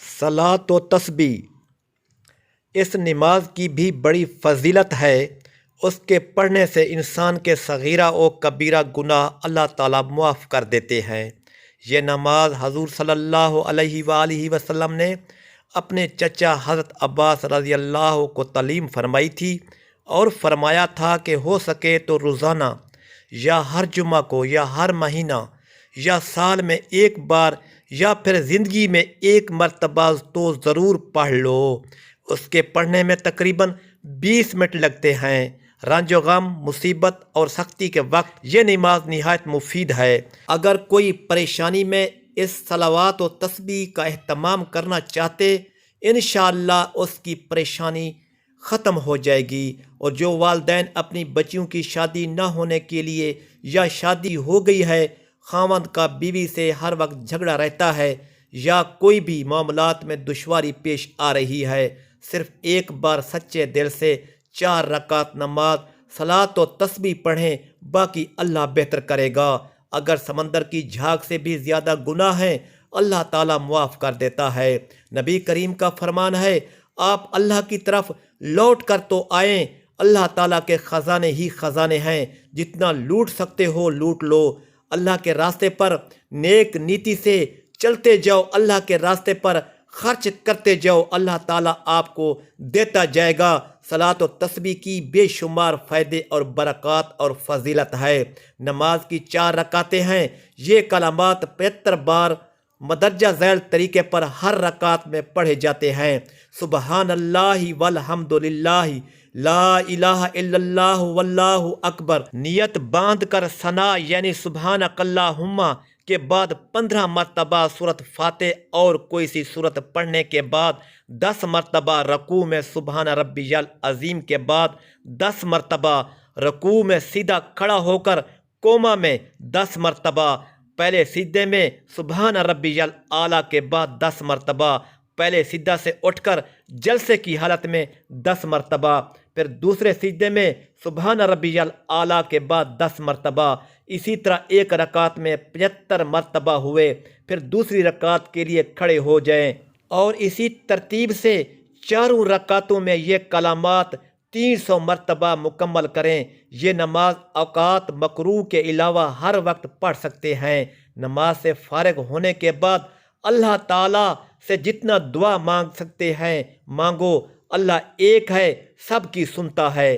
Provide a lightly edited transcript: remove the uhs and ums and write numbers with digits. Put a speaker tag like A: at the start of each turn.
A: صلاۃ و تسبیح اس نماز کی بھی بڑی فضیلت ہے۔ اس کے پڑھنے سے انسان کے صغیرہ و کبیرہ گناہ اللہ تعالیٰ معاف کر دیتے ہیں۔ یہ نماز حضور صلی اللہ علیہ وآلہ وسلم نے اپنے چچا حضرت عباس رضی اللہ کو تعلیم فرمائی تھی اور فرمایا تھا کہ ہو سکے تو روزانہ یا ہر جمعہ کو یا ہر مہینہ یا سال میں ایک بار یا پھر زندگی میں ایک مرتبہ تو ضرور پڑھ لو۔ اس کے پڑھنے میں تقریباً 20 منٹ لگتے ہیں۔ رنج و غم، مصیبت اور سختی کے وقت یہ نماز نہایت مفید ہے۔ اگر کوئی پریشانی میں اس صلوات و تسبیح کا اہتمام کرنا چاہتے، انشاءاللہ اس کی پریشانی ختم ہو جائے گی۔ اور جو والدین اپنی بچیوں کی شادی نہ ہونے کے لیے یا شادی ہو گئی ہے، خاوند کا بیوی سے ہر وقت جھگڑا رہتا ہے یا کوئی بھی معاملات میں دشواری پیش آ رہی ہے، صرف ایک بار سچے دل سے 4 رکعت نماز صلاۃ و تسبیح پڑھیں، باقی اللہ بہتر کرے گا۔ اگر سمندر کی جھاگ سے بھی زیادہ گناہ ہیں، اللہ تعالیٰ معاف کر دیتا ہے۔ نبی کریم کا فرمان ہے، آپ اللہ کی طرف لوٹ کر تو آئیں، اللہ تعالیٰ کے خزانے ہی خزانے ہیں، جتنا لوٹ سکتے ہو لوٹ لو۔ اللہ کے راستے پر نیک نیتی سے چلتے جاؤ، اللہ کے راستے پر خرچ کرتے جاؤ، اللہ تعالیٰ آپ کو دیتا جائے گا۔ صلاۃ و تسبیح کی بے شمار فائدے اور برکات اور فضیلت ہے۔ نماز کی 4 رکعتیں ہیں۔ یہ کلمات 75 بار مدرجہ ذیل طریقے پر ہر رکعت میں پڑھے جاتے ہیں۔ سبحان اللہ والحمد للہ، لا الہ الا اللہ واللہ اکبر۔ نیت باندھ کر ثنا یعنی سبحانک اللہم کے بعد 15 مرتبہ سورۃ فاتح اور کوئی سی سورت پڑھنے کے بعد 10 مرتبہ رکوع میں سبحان ربی العظیم کے بعد 10 مرتبہ رکوع میں سیدھا کھڑا ہو کر قوما میں 10 مرتبہ، پہلے سجدے میں سبحان ربی الاعلیٰ کے بعد 10 مرتبہ، پہلے سجدہ سے اٹھ کر جلسے کی حالت میں 10 مرتبہ، پھر دوسرے سجدے میں سبحان ربی الاعلیٰ کے بعد 10 مرتبہ۔ اسی طرح ایک رکعت میں 75 مرتبہ ہوئے، پھر دوسری رکعت کے لیے کھڑے ہو جائیں اور اسی ترتیب سے چاروں رکعتوں میں یہ کلمات 300 مرتبہ مکمل کریں۔ یہ نماز اوقات مکروہ کے علاوہ ہر وقت پڑھ سکتے ہیں۔ نماز سے فارغ ہونے کے بعد اللہ تعالیٰ سے جتنا دعا مانگ سکتے ہیں مانگو، اللہ ایک ہے، سب کی سنتا ہے۔